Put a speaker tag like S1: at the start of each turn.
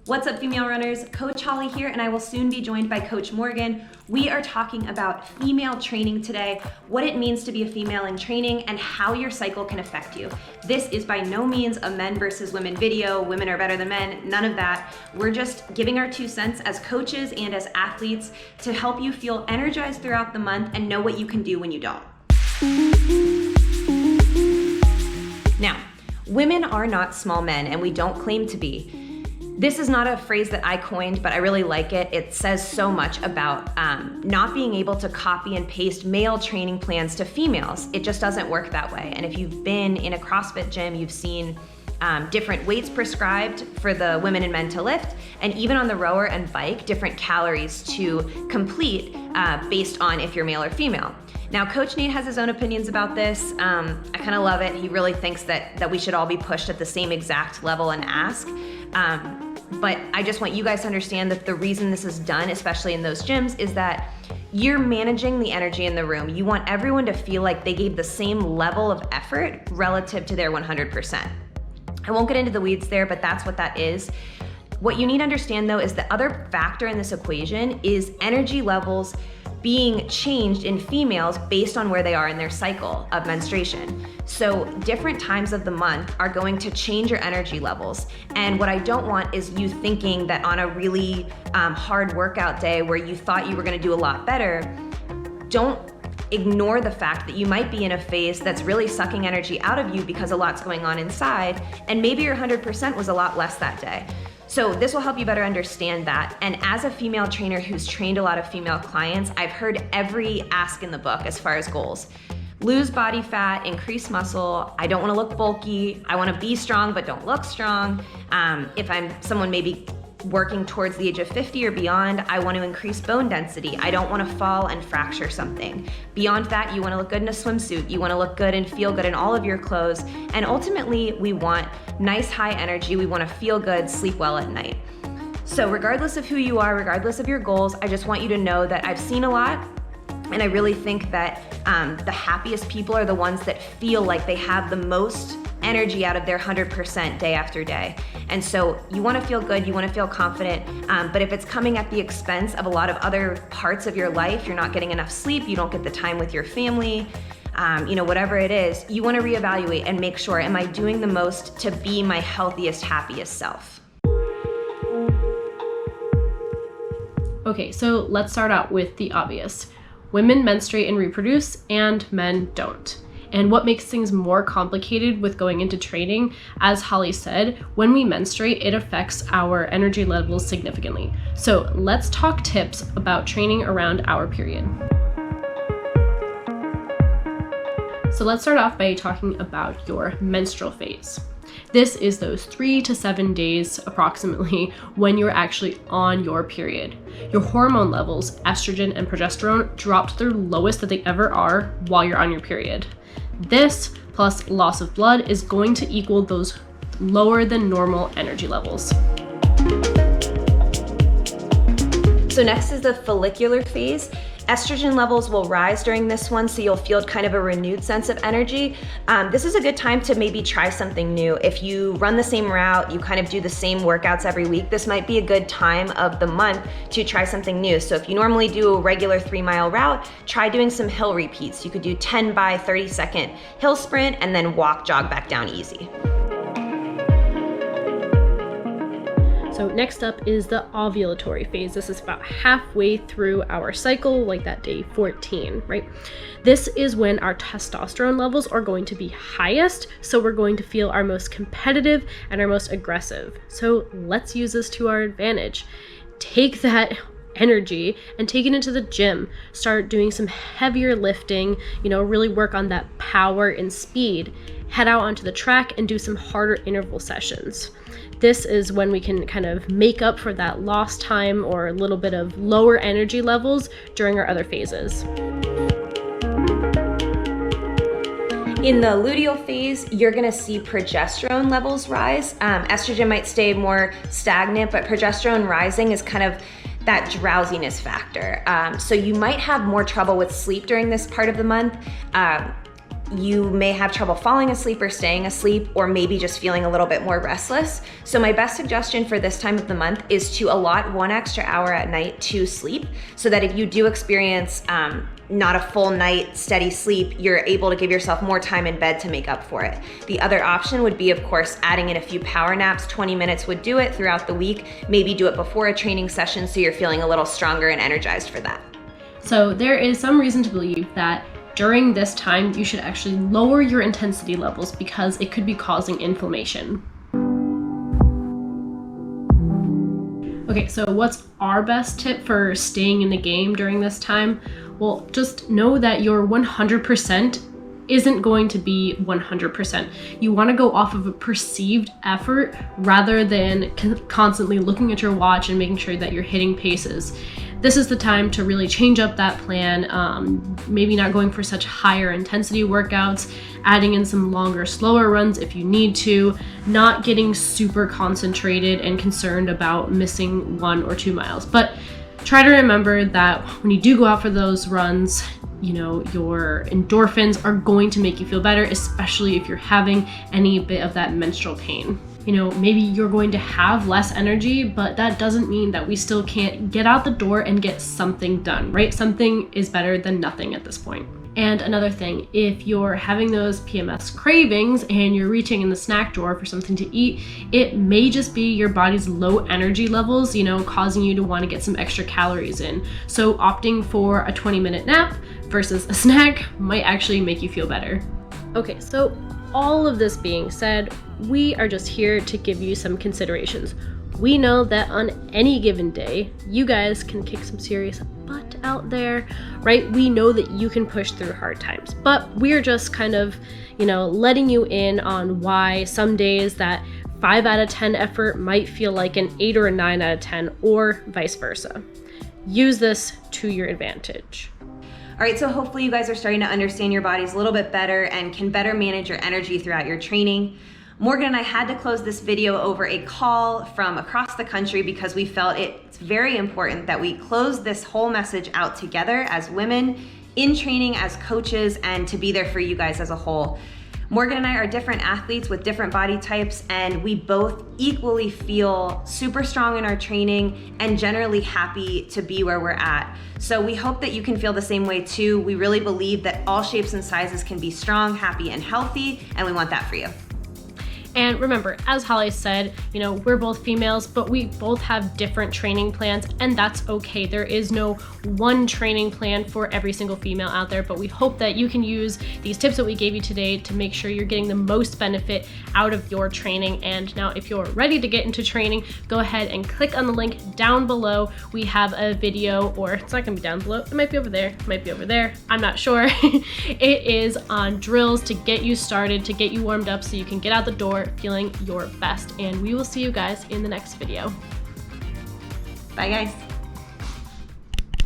S1: What's up, female runners? Coach Holly here, and I will soon be joined by Coach Morgan. We are talking about female training today, what it means to be a female in training, and how your cycle can affect you. This is by no means a men versus women video, women are better than men, none of that. We're just giving our 2 cents as coaches and as athletes to help you feel energized throughout the month and know what you can do when you don't. Now, women are not small men, and we don't claim to be. This is not a phrase that I coined, but I really like it. It says so much about not being able to copy and paste male training plans to females. It just doesn't work that way. And if you've been in a CrossFit gym, you've seen different weights prescribed for the women and men to lift, and even on the rower and bike, different calories to complete based on if you're male or female. Now, Coach Nate has his own opinions about this. I kind of love it. He really thinks that we should all be pushed at the same exact level and ask. But I just want you guys to understand that the reason this is done, especially in those gyms, is that you're managing the energy in the room. You want everyone to feel like they gave the same level of effort relative to their 100%. I won't get into the weeds there, but that's what that is. What you need to understand, though, is the other factor in this equation is energy levels being changed in females based on where they are in their cycle of menstruation. So different times of the month are going to change your energy levels. And what I don't want is you thinking that on a really hard workout day where you thought you were gonna do a lot better, don't ignore the fact that you might be in a phase that's really sucking energy out of you because a lot's going on inside, and maybe your 100% was a lot less that day. So this will help you better understand that. And as a female trainer who's trained a lot of female clients, I've heard every ask in the book as far as goals. Lose body fat, increase muscle. I don't wanna look bulky. I wanna be strong, but don't look strong. If I'm someone maybe working towards the age of 50 or beyond, I want to increase bone density. I don't want to fall and fracture something. Beyond that, you want to look good in a swimsuit. You want to look good and feel good in all of your clothes. And ultimately, we want nice high energy. We want to feel good, sleep well at night. So regardless of who you are, regardless of your goals, I just want you to know that I've seen a lot. And I really think that the happiest people are the ones that feel like they have the most energy out of their 100% day after day. And so you wanna feel good, you wanna feel confident, but if it's coming at the expense of a lot of other parts of your life, you're not getting enough sleep, you don't get the time with your family, whatever it is, you wanna reevaluate and make sure, am I doing the most to be my healthiest, happiest self?
S2: Okay, so let's start out with the obvious. Women menstruate and reproduce, and men don't. And what makes things more complicated with going into training, as Holly said, when we menstruate, it affects our energy levels significantly. So let's talk tips about training around our period. So let's start off by talking about your menstrual phase. This is those 3 to 7 days approximately when you're actually on your period. Your hormone levels, estrogen and progesterone, drop to their lowest that they ever are while you're on your period. This plus loss of blood is going to equal those lower than normal energy levels.
S1: So next is the follicular phase. Estrogen levels will rise during this one, so you'll feel kind of a renewed sense of energy. This is a good time to maybe try something new. If you run the same route, you kind of do the same workouts every week, this might be a good time of the month to try something new. So if you normally do a regular 3-mile route, try doing some hill repeats. You could do 10 by 30-second hill sprint and then walk, jog back down easy.
S2: So next up is the ovulatory phase. This is about halfway through our cycle, like that day 14, right? This is when our testosterone levels are going to be highest, so we're going to feel our most competitive and our most aggressive. So let's use this to our advantage. Take that energy and take it into the gym. Start doing some heavier lifting, really work on that power and speed. Head out onto the track and do some harder interval sessions. This is when we can kind of make up for that lost time or a little bit of lower energy levels during our other phases.
S1: In the luteal phase, you're gonna see progesterone levels rise. Estrogen might stay more stagnant, but progesterone rising is kind of that drowsiness factor. So you might have more trouble with sleep during this part of the month. you may have trouble falling asleep or staying asleep, or maybe just feeling a little bit more restless. So my best suggestion for this time of the month is to allot 1 extra hour at night to sleep, so that if you do experience not a full night steady sleep, you're able to give yourself more time in bed to make up for it. The other option would be, of course, adding in a few power naps. 20 minutes would do it throughout the week. Maybe do it before a training session so you're feeling a little stronger and energized for that.
S2: So there is some reason to believe that during this time, you should actually lower your intensity levels because it could be causing inflammation. Okay, so what's our best tip for staying in the game during this time? Well, just know that your 100% isn't going to be 100%. You want to go off of a perceived effort rather than constantly looking at your watch and making sure that you're hitting paces. This is the time to really change up that plan, maybe not going for such higher intensity workouts, adding in some longer, slower runs if you need to, not getting super concentrated and concerned about missing 1 or 2 miles. But try to remember that when you do go out for those runs, you know, your endorphins are going to make you feel better, especially if you're having any bit of that menstrual pain. You know, maybe you're going to have less energy, but that doesn't mean that we still can't get out the door and get something done, right? Something is better than nothing at this point. And another thing, if you're having those PMS cravings and you're reaching in the snack drawer for something to eat, it may just be your body's low energy levels, you know, causing you to want to get some extra calories in. So opting for a 20-minute nap versus a snack might actually make you feel better. Okay, so all of this being said, we are just here to give you some considerations. We know that on any given day, you guys can kick some serious butt out there, right? We know that you can push through hard times, but we're just kind of, you know, letting you in on why some days that 5 out of 10 effort might feel like an 8 or a 9 out of 10, or vice versa. Use this to your advantage.
S1: All right, so hopefully you guys are starting to understand your bodies a little bit better and can better manage your energy throughout your training. Morgan and I had to close this video over a call from across the country because we felt it's very important that we close this whole message out together as women in training, as coaches, and to be there for you guys as a whole. Morgan and I are different athletes with different body types, and we both equally feel super strong in our training and generally happy to be where we're at. So we hope that you can feel the same way too. We really believe that all shapes and sizes can be strong, happy, and healthy, and we want that for you.
S2: And remember, as Holly said, you know, we're both females, but we both have different training plans, and that's okay. There is no one training plan for every single female out there, but we hope that you can use these tips that we gave you today to make sure you're getting the most benefit out of your training. And now if you're ready to get into training, go ahead and click on the link down below. We have a video, or it's not gonna be down below. It might be over there, it might be over there. I'm not sure. It is on drills to get you started, to get you warmed up so you can get out the door feeling your best. And we will see you guys in the next video.
S1: Bye guys.